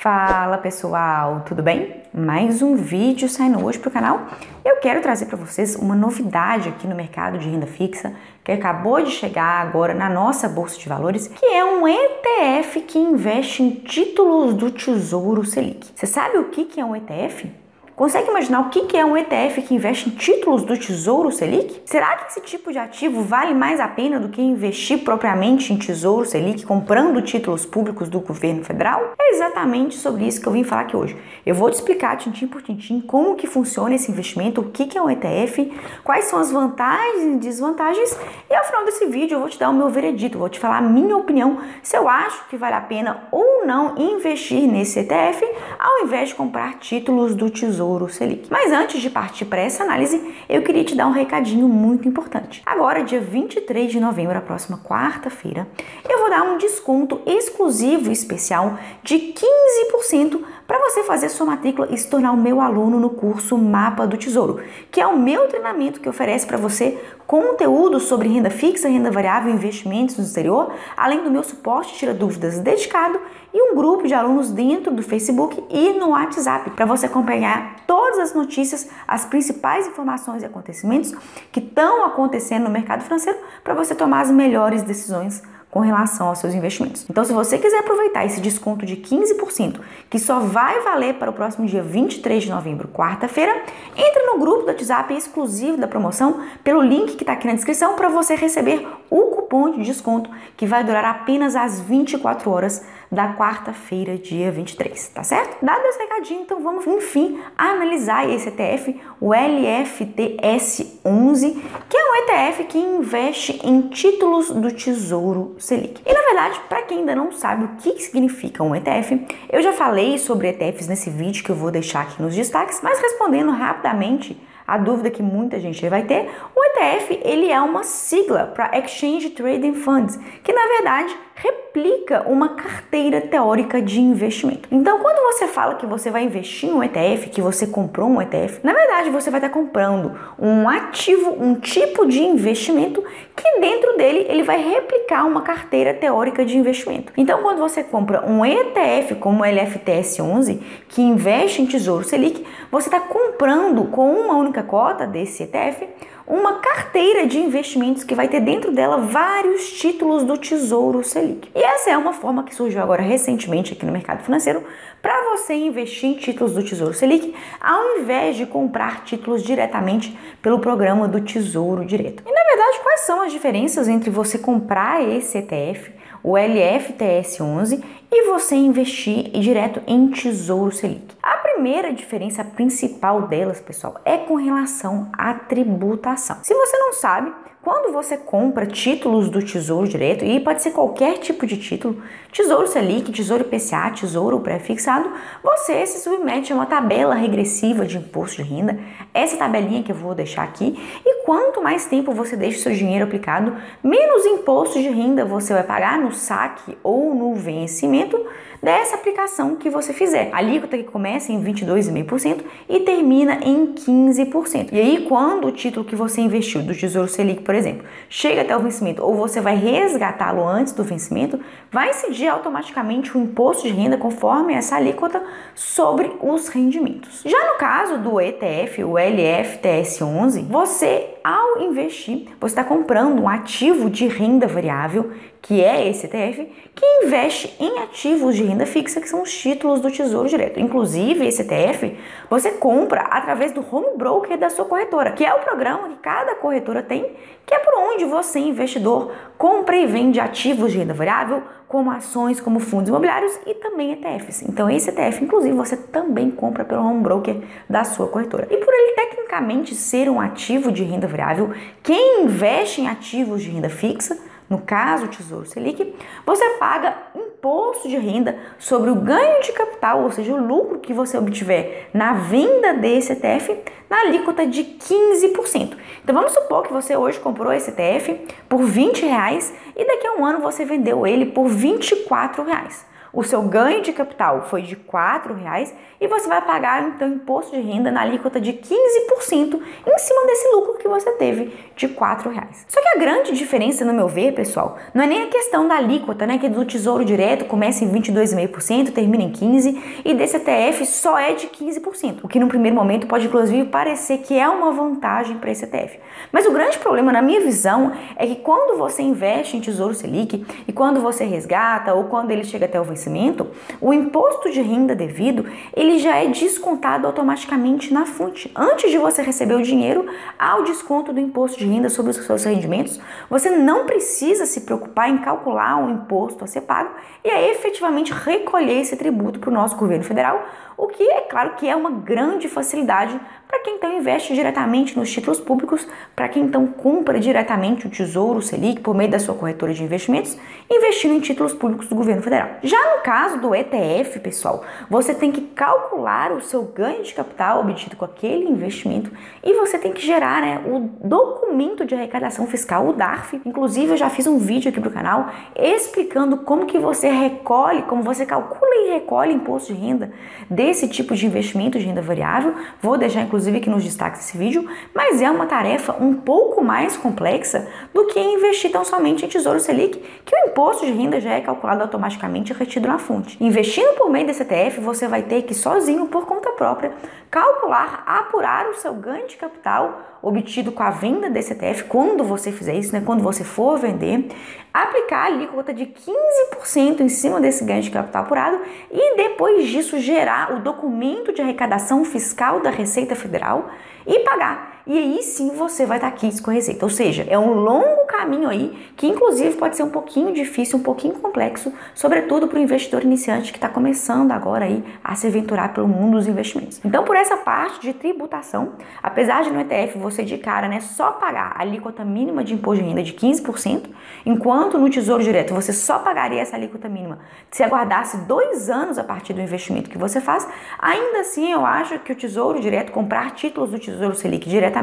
Fala pessoal, tudo bem? Mais um vídeo saindo hoje para o canal. Eu quero trazer para vocês uma novidade aqui no mercado de renda fixa que acabou de chegar agora na nossa Bolsa de Valores, que é um ETF que investe em títulos do Tesouro Selic. Você sabe o que é um ETF? Consegue imaginar o que é um ETF que investe em títulos do Tesouro Selic? Será que esse tipo de ativo vale mais a pena do que investir propriamente em Tesouro Selic, comprando títulos públicos do governo federal? É exatamente sobre isso que eu vim falar aqui hoje. Eu vou te explicar tintim por tintim como que funciona esse investimento, o que é um ETF, quais são as vantagens e desvantagens, e ao final desse vídeo eu vou te dar o meu veredito, vou te falar a minha opinião, se eu acho que vale a pena ou não investir nesse ETF, ao invés de comprar títulos do Tesouro Selic. Mas antes de partir para essa análise, eu queria te dar um recadinho muito importante. Agora, dia 23 de novembro, a próxima quarta-feira, eu vou dar um desconto exclusivo e especial de 15% para você fazer sua matrícula e se tornar o meu aluno no curso Mapa do Tesouro, que é o meu treinamento que oferece para você conteúdo sobre renda fixa, renda variável e investimentos no exterior, além do meu suporte tira dúvidas dedicado e um grupo de alunos dentro do Facebook e no WhatsApp para você acompanhar todas as notícias, as principais informações e acontecimentos que estão acontecendo no mercado financeiro para você tomar as melhores decisões com relação aos seus investimentos. Então, se você quiser aproveitar esse desconto de 15%, que só vai valer para o próximo dia 23 de novembro, quarta-feira, entre no grupo do WhatsApp exclusivo da promoção pelo link que está aqui na descrição para você receber o cupom de desconto que vai durar apenas as 24 horas da quarta-feira, dia 23, tá certo? Dado esse recadinho, então vamos, enfim, analisar esse ETF, o LFTS11, que é um ETF que investe em títulos do Tesouro Selic. E na verdade, para quem ainda não sabe o que significa um ETF, eu já falei sobre ETFs nesse vídeo que eu vou deixar aqui nos destaques, mas respondendo rapidamente a dúvida que muita gente vai ter, o ETF ele é uma sigla para Exchange Traded Funds, que na verdade replica uma carteira teórica de investimento. Então, quando você fala que você vai investir em um ETF, que você comprou um ETF, na verdade você vai estar comprando um ativo, um tipo de investimento que dentro dele ele vai replicar uma carteira teórica de investimento. Então, quando você compra um ETF como o LFTS11, que investe em Tesouro Selic, você está comprando com uma única cota desse ETF uma carteira de investimentos que vai ter dentro dela vários títulos do Tesouro Selic. E essa é uma forma que surgiu agora recentemente aqui no mercado financeiro para você investir em títulos do Tesouro Selic ao invés de comprar títulos diretamente pelo programa do Tesouro Direto. E na verdade, quais são as diferenças entre você comprar esse ETF, o LFTS11, e você investir direto em Tesouro Selic? A primeira diferença principal delas, pessoal, é com relação à tributação. Se você não sabe, quando você compra títulos do Tesouro Direto, e pode ser qualquer tipo de título, Tesouro Selic, Tesouro IPCA, Tesouro Pré-fixado, você se submete a uma tabela regressiva de imposto de renda, essa tabelinha que eu vou deixar aqui, e quanto mais tempo você deixa o seu dinheiro aplicado, menos imposto de renda você vai pagar no saque ou no vencimento dessa aplicação que você fizer. A alíquota que começa em 22,5% e termina em 15%. E aí, quando o título que você investiu do Tesouro Selic, por exemplo, chega até o vencimento ou você vai resgatá-lo antes do vencimento, vai incidir automaticamente o imposto de renda conforme essa alíquota sobre os rendimentos. Já no caso do ETF, o LFTS11, você, ao investir, você está comprando um ativo de renda variável, que é esse ETF, que investe em ativos de renda fixa, que são os títulos do Tesouro Direto. Inclusive, esse ETF você compra através do home broker da sua corretora, que é o programa que cada corretora tem, que é por onde você, investidor, compra e vende ativos de renda variável, como ações, como fundos imobiliários e também ETFs. Então, esse ETF, inclusive, você também compra pelo home broker da sua corretora. E por ele tecnicamente ser um ativo de renda variável, quem investe em ativos de renda fixa, no caso, o Tesouro Selic, você paga imposto de renda sobre o ganho de capital, ou seja, o lucro que você obtiver na venda desse ETF, na alíquota de 15%. Então vamos supor que você hoje comprou esse ETF por R$20 e daqui a um ano você vendeu ele por R$24. o seu ganho de capital foi de R$ 4,00 e você vai pagar então imposto de renda na alíquota de 15% em cima desse lucro que você teve de R$ 4,00. Só que a grande diferença, no meu ver, pessoal, não é nem a questão da alíquota, né, que do Tesouro Direto começa em 22,5%, termina em 15% e desse ETF só é de 15%, o que no primeiro momento pode inclusive parecer que é uma vantagem para esse ETF. Mas o grande problema, na minha visão, é que quando você investe em Tesouro Selic e quando você resgata ou quando ele chega até o vencimento, o imposto de renda devido, ele já é descontado automaticamente na fonte. Antes de você receber o dinheiro, há o desconto do imposto de renda sobre os seus rendimentos. Você não precisa se preocupar em calcular o imposto a ser pago e aí efetivamente recolher esse tributo para o nosso governo federal, o que é claro que é uma grande facilidade para quem então investe diretamente nos títulos públicos, para quem então compra diretamente o Tesouro Selic por meio da sua corretora de investimentos, investindo em títulos públicos do governo federal. Já no caso do ETF, pessoal, você tem que calcular o seu ganho de capital obtido com aquele investimento e você tem que gerar, né, o documento de arrecadação fiscal, o DARF. Inclusive, eu já fiz um vídeo aqui pro canal explicando como que você recolhe, como você calcula e recolhe imposto de renda desse tipo de investimento de renda variável. Vou deixar inclusive aqui nos destaques desse vídeo, mas é uma tarefa um pouco mais complexa do que investir tão somente em Tesouro Selic, que o imposto de renda já é calculado automaticamente e retido na fonte. Investindo por meio desse ETF, você vai ter que sozinho, por conta própria, calcular, apurar o seu ganho de capital obtido com a venda desse ETF, quando você fizer isso, né, quando você for vender, aplicar a alíquota de 15% em cima desse ganho de capital apurado e depois disso gerar o documento de arrecadação fiscal da Receita Federal e pagar. E aí sim você vai estar aqui com a Receita. Ou seja, é um longo caminho aí que inclusive pode ser um pouquinho difícil, um pouquinho complexo, sobretudo para o investidor iniciante que está começando agora aí a se aventurar pelo mundo dos investimentos. Então, por essa parte de tributação, apesar de no ETF você de cara, né, só pagar a alíquota mínima de imposto de renda de 15%, enquanto no Tesouro Direto você só pagaria essa alíquota mínima se aguardasse 2 anos a partir do investimento que você faz, ainda assim eu acho que o Tesouro Direto, comprar títulos do Tesouro Selic diretamente,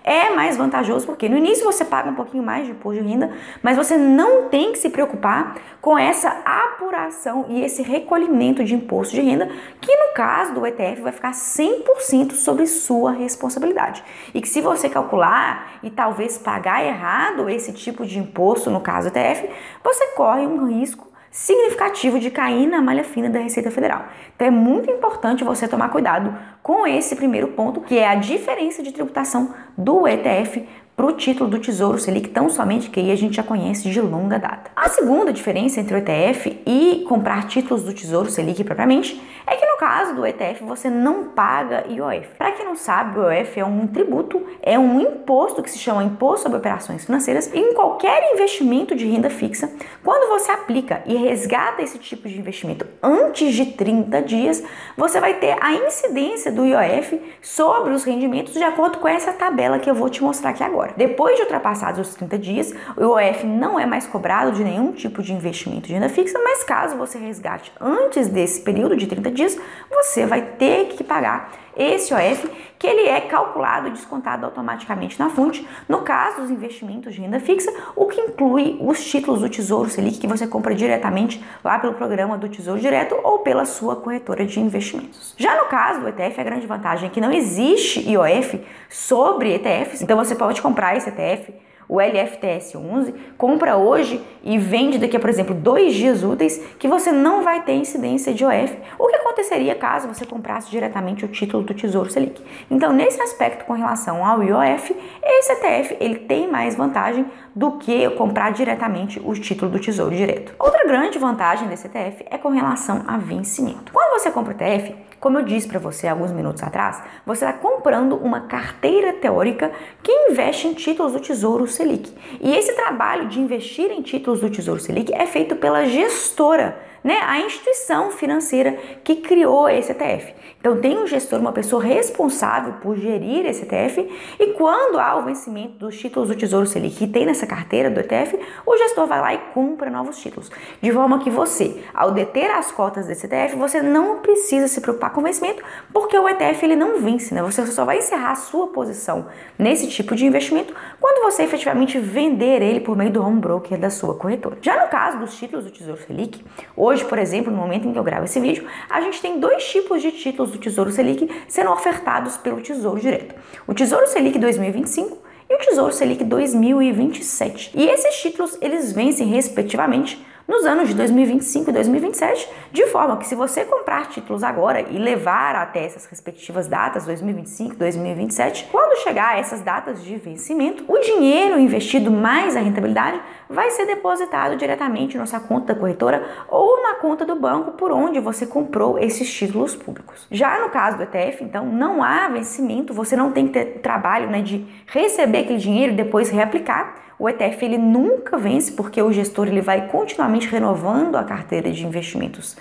é mais vantajoso, porque no início você paga um pouquinho mais de imposto de renda, mas você não tem que se preocupar com essa apuração e esse recolhimento de imposto de renda, que no caso do ETF vai ficar 100% sobre sua responsabilidade. E que se você calcular e talvez pagar errado esse tipo de imposto, no caso do ETF, você corre um risco significativo de cair na malha fina da Receita Federal. Então é muito importante você tomar cuidado com esse primeiro ponto, que é a diferença de tributação do ETF para o título do Tesouro Selic, tão somente que aí a gente já conhece de longa data. A segunda diferença entre o ETF e comprar títulos do Tesouro Selic propriamente é que no caso do ETF você não paga IOF. Para quem não sabe, o IOF é um tributo, é um imposto que se chama Imposto sobre Operações Financeiras e em qualquer investimento de renda fixa, quando você aplica e resgata esse tipo de investimento antes de 30 dias, você vai ter a incidência do IOF sobre os rendimentos de acordo com essa tabela que eu vou te mostrar aqui agora. Depois de ultrapassados os 30 dias, o IOF não é mais cobrado de nenhum tipo de investimento de renda fixa, mas caso você resgate antes desse período de 30 dias, você vai ter que pagar esse IOF, que ele é calculado e descontado automaticamente na fonte, no caso dos investimentos de renda fixa, o que inclui os títulos do Tesouro Selic que você compra diretamente lá pelo programa do Tesouro Direto ou pela sua corretora de investimentos. Já no caso do ETF, a grande vantagem é que não existe IOF sobre ETFs, então você pode comprar esse ETF, o LFTS11, compra hoje e vende daqui a, por exemplo, 2 dias úteis, que você não vai ter incidência de IOF. O que aconteceria caso você comprasse diretamente o título do Tesouro Selic? Então, nesse aspecto com relação ao IOF, esse ETF ele tem mais vantagem do que comprar diretamente o título do Tesouro Direto. Outra grande vantagem desse ETF é com relação a vencimento. Quando você compra o ETF, como eu disse para você alguns minutos atrás, você está comprando uma carteira teórica que investe em títulos do Tesouro Selic. E esse trabalho de investir em títulos do Tesouro Selic é feito pela gestora, né, a instituição financeira que criou esse ETF. Então tem um gestor, uma pessoa responsável por gerir esse ETF, e quando há o vencimento dos títulos do Tesouro Selic que tem nessa carteira do ETF, o gestor vai lá e compra novos títulos. De forma que você, ao deter as cotas desse ETF, você não precisa se preocupar com o vencimento, porque o ETF ele não vence, né? Você só vai encerrar a sua posição nesse tipo de investimento quando você efetivamente vender ele por meio do home broker da sua corretora. Já no caso dos títulos do Tesouro Selic, hoje Hoje, por exemplo, no momento em que eu gravo esse vídeo, a gente tem dois tipos de títulos do Tesouro Selic sendo ofertados pelo Tesouro Direto. O Tesouro Selic 2025 e o Tesouro Selic 2027. E esses títulos, eles vencem respectivamente nos anos de 2025 e 2027, de forma que se você comprar títulos agora e levar até essas respectivas datas, 2025 e 2027, quando chegar a essas datas de vencimento, o dinheiro investido mais a rentabilidade vai ser depositado diretamente na sua conta da corretora ou na conta do banco por onde você comprou esses títulos públicos. Já no caso do ETF, então, não há vencimento, você não tem que ter trabalho, de receber aquele dinheiro e depois reaplicar. O ETF ele nunca vence porque o gestor ele vai continuamente renovando a carteira de investimentos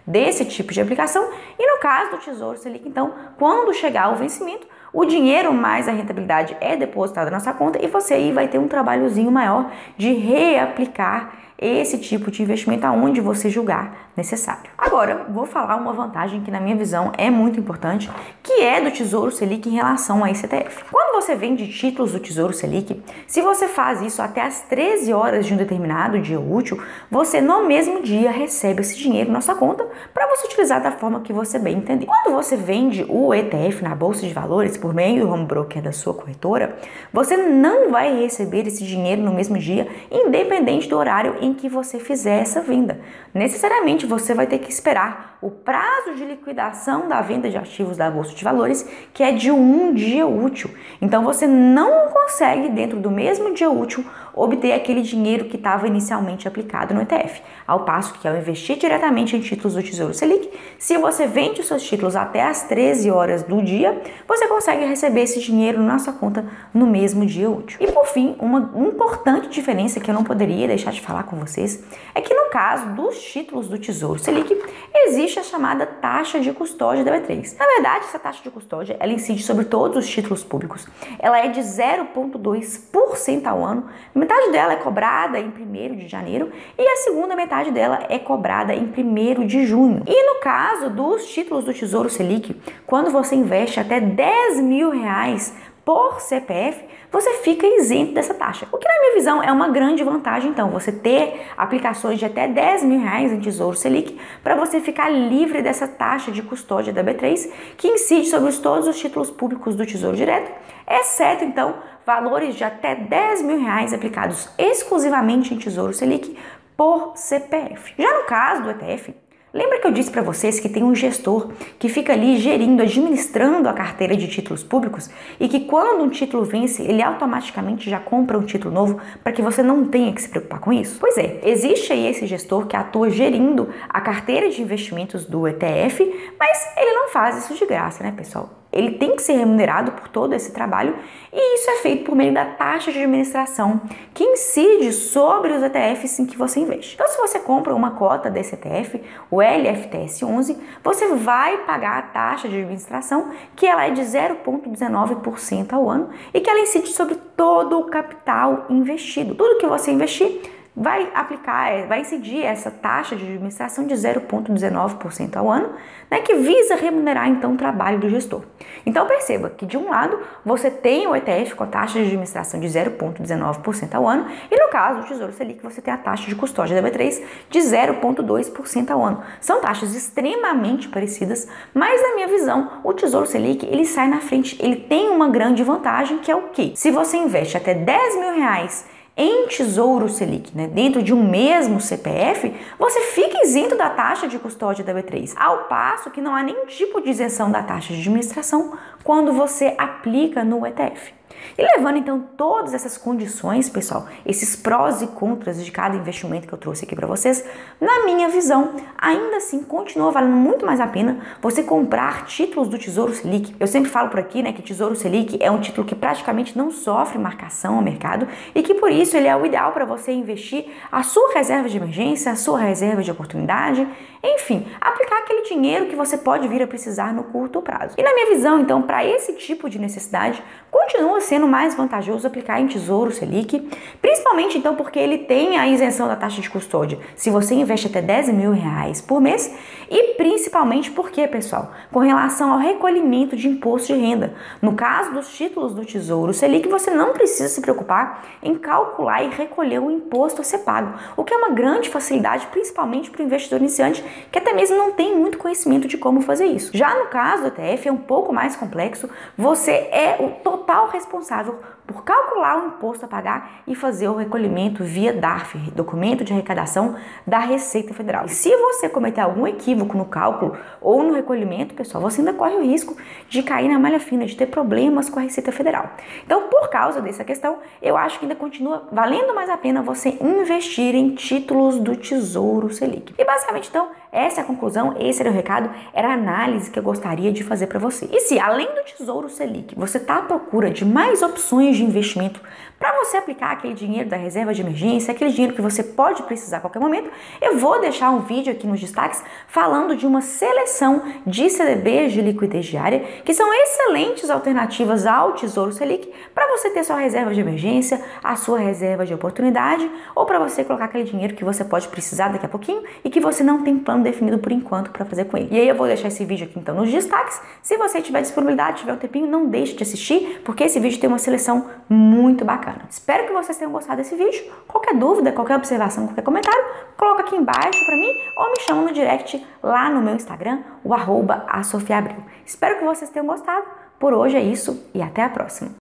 desse tipo de aplicação. E no caso do Tesouro Selic, então, quando chegar ao vencimento, o dinheiro mais a rentabilidade é depositado na sua conta e você aí vai ter um trabalhozinho maior de reaplicar esse tipo de investimento aonde você julgar necessário. Agora, vou falar uma vantagem que na minha visão é muito importante, que é do Tesouro Selic em relação a esse ETF. Quando você vende títulos do Tesouro Selic, se você faz isso até as 13 horas de um determinado dia útil, você no mesmo dia recebe esse dinheiro na sua conta para você utilizar da forma que você bem entender. Quando você vende o ETF na Bolsa de Valores por meio do home broker da sua corretora, você não vai receber esse dinheiro no mesmo dia, independente do horário em que você fizer essa venda. Necessariamente você vai ter que esperar o prazo de liquidação da venda de ativos da Bolsa de Valores, que é de um dia útil. Então você não consegue, dentro do mesmo dia útil, obter aquele dinheiro que estava inicialmente aplicado no ETF. Ao passo que ao investir diretamente em títulos do Tesouro Selic, se você vende os seus títulos até as 13 horas do dia, você consegue receber esse dinheiro na sua conta no mesmo dia útil. E por fim, uma importante diferença que eu não poderia deixar de falar com vocês é que no caso dos títulos do Tesouro Selic, existe a chamada taxa de custódia da B3. Na verdade, essa taxa de custódia, ela incide sobre todos os títulos públicos. Ela é de 0,2% ao ano. Metade dela é cobrada em 1º de janeiro e a segunda metade dela é cobrada em 1º de junho. E no caso dos títulos do Tesouro Selic, quando você investe até R$10.000 por CPF, você fica isento dessa taxa. O que na minha visão é uma grande vantagem, então, você ter aplicações de até R$10.000 em Tesouro Selic para você ficar livre dessa taxa de custódia da B3, que incide sobre todos os títulos públicos do Tesouro Direto, exceto, então, valores de até R$10.000 aplicados exclusivamente em Tesouro Selic por CPF. Já no caso do ETF, lembra que eu disse para vocês que tem um gestor que fica ali gerindo, administrando a carteira de títulos públicos e que quando um título vence, ele automaticamente já compra um título novo para que você não tenha que se preocupar com isso? Pois é, existe aí esse gestor que atua gerindo a carteira de investimentos do ETF, mas ele não faz isso de graça, né, pessoal? Ele tem que ser remunerado por todo esse trabalho e isso é feito por meio da taxa de administração que incide sobre os ETFs em que você investe. Então, se você compra uma cota desse ETF, o LFTS11, você vai pagar a taxa de administração, que ela é de 0,19% ao ano e que ela incide sobre todo o capital investido. Tudo que você investir vai incidir essa taxa de administração de 0,19% ao ano, que visa remunerar então o trabalho do gestor. Então perceba que de um lado você tem o ETF com a taxa de administração de 0,19% ao ano e no caso do Tesouro Selic você tem a taxa de custódia da B3 de 0,2% ao ano. São taxas extremamente parecidas, mas na minha visão o Tesouro Selic ele sai na frente, ele tem uma grande vantagem que é o quê? Se você investe até R$10.000 em Tesouro Selic, dentro de um mesmo CPF, você fica isento da taxa de custódia da B3, ao passo que não há nenhum tipo de isenção da taxa de administração quando você aplica no ETF. E levando então todas essas condições, pessoal, esses prós e contras de cada investimento que eu trouxe aqui para vocês, na minha visão, ainda assim continua valendo muito mais a pena você comprar títulos do Tesouro Selic. Eu sempre falo por aqui, que Tesouro Selic é um título que praticamente não sofre marcação ao mercado e que por isso ele é o ideal para você investir a sua reserva de emergência, a sua reserva de oportunidade, enfim, aplicar aquele dinheiro que você pode vir a precisar no curto prazo. E na minha visão, então, para esse tipo de necessidade, continua sendo mais vantajoso aplicar em Tesouro Selic, principalmente então porque ele tem a isenção da taxa de custódia se você investe até R$10.000 por mês, e principalmente porque, pessoal, com relação ao recolhimento de imposto de renda. No caso dos títulos do Tesouro Selic, você não precisa se preocupar em calcular e recolher o imposto a ser pago, o que é uma grande facilidade, principalmente para o investidor iniciante, que até mesmo não tem muito conhecimento de como fazer isso. Já no caso do ETF é um pouco mais complexo, você é o total responsável por calcular o imposto a pagar e fazer o recolhimento via DARF, documento de arrecadação da Receita Federal. E se você cometer algum equívoco no cálculo ou no recolhimento, pessoal, você ainda corre o risco de cair na malha fina, de ter problemas com a Receita Federal. Então, por causa dessa questão, eu acho que ainda continua valendo mais a pena você investir em títulos do Tesouro Selic. E basicamente, então, essa é a conclusão, esse era o recado, era a análise que eu gostaria de fazer para você. E se, além do Tesouro Selic, você está à procura de mais opções de investimento para você aplicar aquele dinheiro da reserva de emergência, aquele dinheiro que você pode precisar a qualquer momento, eu vou deixar um vídeo aqui nos destaques falando de uma seleção de CDBs de liquidez diária, que são excelentes alternativas ao Tesouro Selic para você ter sua reserva de emergência, a sua reserva de oportunidade, ou para você colocar aquele dinheiro que você pode precisar daqui a pouquinho e que você não tem plano definido por enquanto para fazer com ele. E aí eu vou deixar esse vídeo aqui então nos destaques. Se você tiver disponibilidade, tiver um tempinho, não deixe de assistir, porque esse vídeo tem uma seleção muito bacana. Espero que vocês tenham gostado desse vídeo. Qualquer dúvida, qualquer observação, qualquer comentário, coloca aqui embaixo para mim ou me chama no direct lá no meu Instagram, o @asofiaabril. Espero que vocês tenham gostado. Por hoje é isso e até a próxima.